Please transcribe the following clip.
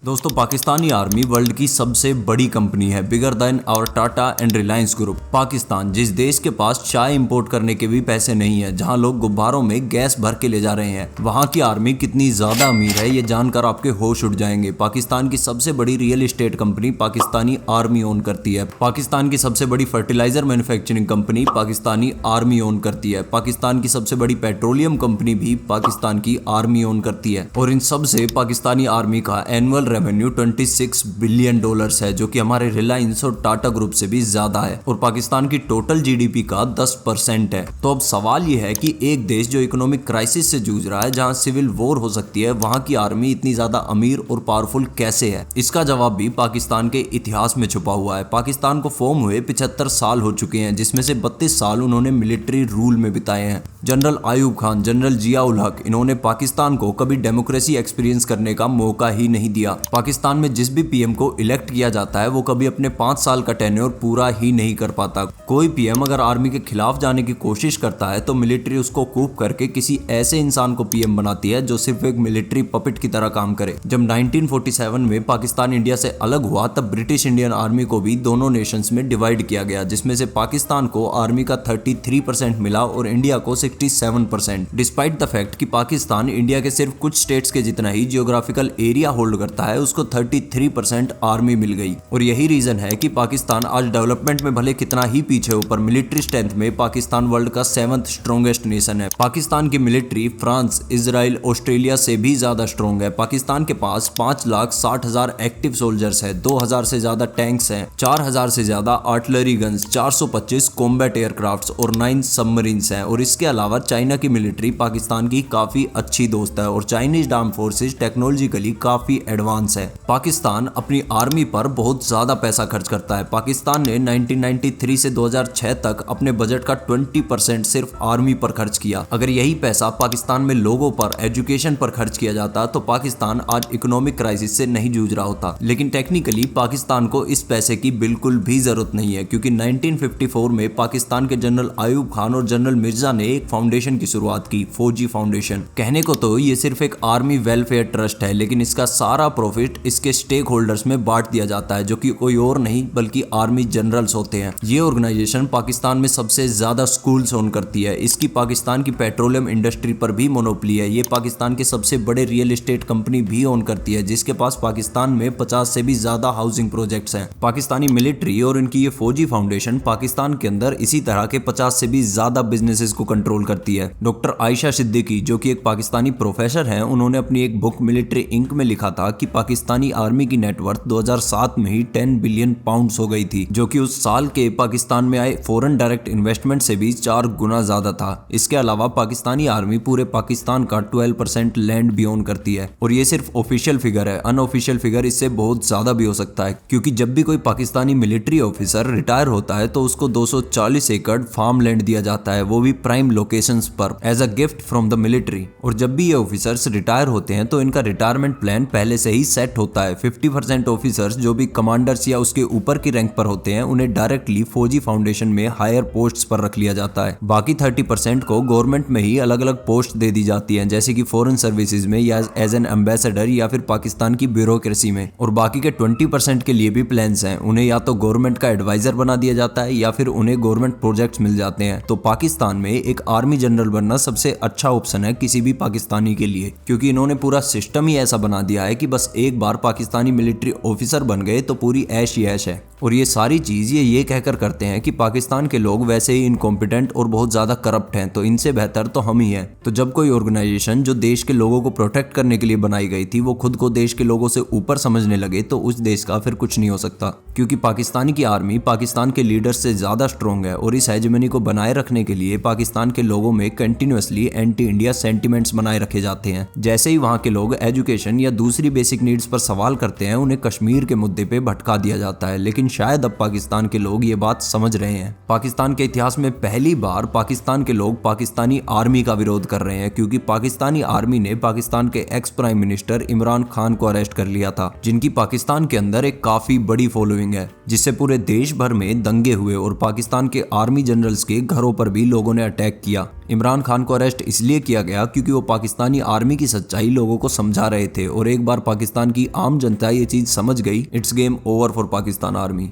दोस्तों, Pakistani army world की सबसे बड़ी कंपनी है, bigger than our Tata and Reliance group. Pakistan, जिस देश के पास चाय इंपोर्ट करने के भी पैसे नहीं है, जहां लोग गुब्बारों में गैस भर के ले जा रहे हैं, वहां की आर्मी कितनी ज्यादा अमीर है ये जानकर आपके होश उड़ जाएंगे। पाकिस्तान की सबसे बड़ी real estate company Pakistani army own करती है। पाकिस्तान की सबसे बड़ी fertiliser manufacturing company Pakistani army own करती है। पाकिस्तान की सबसे बड़ी पेट्रोलियम कंपनी भी पाकिस्तान की आर्मी ओन करती है। और इन सब से पाकिस्तानी आर्मी का एनुअल रेवेन्यू 26 बिलियन डॉलर्स है, जो कि हमारे रिलायंस और टाटा ग्रुप से भी ज्यादा है और पाकिस्तान की टोटल जीडीपी का 10% है। तो अब सवाल यह है कि एक देश जो इकोनॉमिक क्राइसिस से जूझ रहा है, जहां सिविल वॉर हो सकती है, वहां की आर्मी इतनी ज्यादा अमीर और पावरफुल कैसे है? इसका जवाब भी पाकिस्तान के इतिहास में छुपा हुआ है। पाकिस्तान को फॉर्म हुए 75 साल हो चुके हैं, जिसमें से 32 साल उन्होंने मिलिट्री रूल में बिताए हैं। जनरल आयूब खान, जनरल जियाउल हक, इन्होंने पाकिस्तान को कभी डेमोक्रेसी एक्सपीरियंस करने का मौका ही नहीं दिया। पाकिस्तान में जिस भी पीएम को इलेक्ट किया जाता है, वो कभी अपने 5 साल का टेन्योर पूरा ही नहीं कर पाता। कोई पीएम अगर आर्मी के खिलाफ जाने की कोशिश करता है तो मिलिट्री उसको कूप करके किसी ऐसे इंसान को पीएम बनाती है जो सिर्फ एक मिलिट्री पपेट की तरह काम करे। जब 1947 में पाकिस्तान इंडिया से अलग हुआ, तब ब्रिटिश इंडियन आर्मी को भी दोनों नेशंस में डिवाइड किया गया, जिसमें से पाकिस्तान को आर्मी का 33% मिला और इंडिया को 67%। डिस्पाइट द फैक्ट कि पाकिस्तान इंडिया के सिर्फ कुछ स्टेट्स के जितना ही जियोग्राफिकल एरिया होल्ड करता है, उसको 33% आर्मी मिल गई। और यही रीजन है कि पाकिस्तान आज डेवलपमेंट में भले कितना ही पीछे हो, पर मिलिट्री स्ट्रेंथ में पाकिस्तान वर्ल्ड का 7th स्ट्रॉन्गेस्ट नेशन है। पाकिस्तान की मिलिट्री फ्रांस, इजराइल, ऑस्ट्रेलिया से भी ज्यादा स्ट्रॉन्ग है। पाकिस्तान के पास 5,60,000 एक्टिव सोल्जर्स है, 2,000 से ज्यादा टैंक्स हैं, 4,000 से ज्यादा आर्टिलरी गन्स, 425 कॉम्बैट एयरक्राफ्ट्स और 9 सबमरीन्स हैं। और इसके अलावा चाइना की मिलिट्री पाकिस्तान की काफी अच्छी दोस्त है और चाइनीज आर्म्ड फोर्सेस टेक्नोलॉजिकली काफी एडवांस है। पाकिस्तान अपनी आर्मी पर बहुत ज्यादा पैसा खर्च करता है। पाकिस्तान ने 1993 से 2006 तक अपने बजट का 20% सिर्फ आर्मी पर खर्च किया। अगर यही पैसा पाकिस्तान में लोगों पर, एजुकेशन पर खर्च किया जाता तो पाकिस्तान आज इकोनॉमिक क्राइसिस से नहीं जूझ रहा होता। लेकिन टेक्निकली पाकिस्तान को इस पैसे की बिल्कुल भी जरूरत नहीं है, क्योंकि 1954 में पाकिस्तान के जनरल आयूब खान और जनरल मिर्जा ने एक फाउंडेशन की शुरुआत की, फौजी फाउंडेशन। कहने को तो ये सिर्फ एक आर्मी वेलफेयर ट्रस्ट है, लेकिन इसका सारा प्रॉफिट इसके स्टेक होल्डर्स में बांट दिया जाता है, जो कि कोई और नहीं बल्कि आर्मी जनरल्स होते हैं। ये ऑर्गेनाइजेशन पाकिस्तान में सबसे ज्यादा स्कूल्स ओन करती है। इसकी पाकिस्तान की पेट्रोलियम इंडस्ट्री पर भी मोनोपोली है। ये पाकिस्तान के सबसे बड़े रियल एस्टेट कंपनी भी ओन करती है, जिसके पास पाकिस्तान में 50 से भी ज्यादा हाउसिंग प्रोजेक्ट्स हैं। पाकिस्तानी मिलिट्री और इनकी ये फौजी फाउंडेशन पाकिस्तान के अंदर इसी तरह के 50 से भी ज्यादा बिजनेसेस को कंट्रोल करती है। डॉक्टर आयशा सिद्दीकी, जो कि एक पाकिस्तानी प्रोफेसर हैं, उन्होंने अपनी एक बुक मिलिट्री इंक में लिखा था कि पाकिस्तानी आर्मी की नेटवर्थ 2007 में ही 10 बिलियन पाउंड्स हो गई थी, जो कि उस साल के पाकिस्तान में आए फॉरेन डायरेक्ट इन्वेस्टमेंट से भी 4 गुना ज्यादा था। इसके अलावा पाकिस्तानी आर्मी पूरे पाकिस्तान का 12% लैंड भी ओन करती है। और ये सिर्फ ऑफिशियल फिगर है, अनऑफिशियल फिगर इससे बहुत ज्यादा भी हो सकता है, क्योंकि जब भी कोई पाकिस्तानी मिलिट्री ऑफिसर रिटायर होता है तो उसको 240 एकड़ फार्म लैंड दिया जाता है, वो भी प्राइम लोकेशंस पर, as a gift from the military. और जब भी ये ऑफिसर्स रिटायर होते हैं तो इनका रिटायरमेंट प्लान पहले से ही सेट होता है। 50% ऑफिसर्स जो भी कमांडर्स या उसके ऊपर की रैंक पर होते हैं, उन्हें डायरेक्टली फौजी फाउंडेशन में हायर पोस्ट्स पर रख लिया जाता है। बाकी 30% को गवर्नमेंट में ही अलग अलग पोस्ट दे दी जाती हैं, जैसे कि फॉरेन सर्विसेज में या एज एन एम्बेसडर या फिर पाकिस्तान की ब्यूरोक्रेसी में। और बाकी के 20% के लिए भी प्लान्स हैं, उन्हें या तो गवर्नमेंट का एडवाइजर बना दिया जाता है या फिर उन्हें गवर्नमेंट प्रोजेक्ट्स मिल जाते हैं। तो पाकिस्तान में एक आर्मी जनरल बनना सबसे अच्छा ऑप्शन है किसी भी पाकिस्तानी के लिए, क्योंकि इन्होंने पूरा सिस्टम ही ऐसा बना दिया है कि बस एक बार पाकिस्तानी मिलिट्री ऑफिसर बन गए तो पूरी ऐश ही ऐश है। और ये सारी चीज ये कहकर करते हैं कि पाकिस्तान के लोग वैसे ही इनकॉम्पिटेंट और बहुत ज्यादा करप्ट हैं, तो इनसे बेहतर तो हम ही हैं। तो जब कोई ऑर्गेनाइजेशन जो देश के लोगों को प्रोटेक्ट करने के लिए बनाई गई थी, वो खुद को देश के लोगों से ऊपर समझने लगे, तो उस देश का फिर कुछ नहीं हो सकता, क्योंकि पाकिस्तानी की आर्मी पाकिस्तान के लीडर्स से ज्यादा स्ट्रॉन्ग है। और इस हेजेमनी को बनाए रखने के लिए पाकिस्तान के लोगों में कंटिन्यूअसली एंटी इंडिया सेंटिमेंट्स बनाए रखे जाते हैं। जैसे ही वहां के लोग एजुकेशन या दूसरी बेसिक नीड्स पर सवाल करते हैं, उन्हें कश्मीर के मुद्दे पे भटका दिया जाता है। लेकिन शायद अब पाकिस्तान के लोग ये बात समझ रहे हैं। पाकिस्तान के इतिहास में पहली बार पाकिस्तान के लोग पाकिस्तानी आर्मी का विरोध कर रहे हैं, क्योंकि पाकिस्तानी आर्मी ने पाकिस्तान के ex prime minister Imran Khan को अरेस्ट कर लिया था, जिनकी पाकिस्तान के अंदर एक काफी बड़ी फॉलोइंग है, जिससे पूरे देश भर में दंगे हुए और पाकिस्तान के आर्मी जनरल्स के घरों पर भी लोगों ने अटैक किया। इमरान खान को अरेस्ट इसलिए किया गया क्योंकि वो पाकिस्तानी आर्मी की सच्चाई लोगों को समझा रहे थे और एक बार पाकिस्तान की आम जनता ये चीज समझ गई, it's game over for Pakistan army.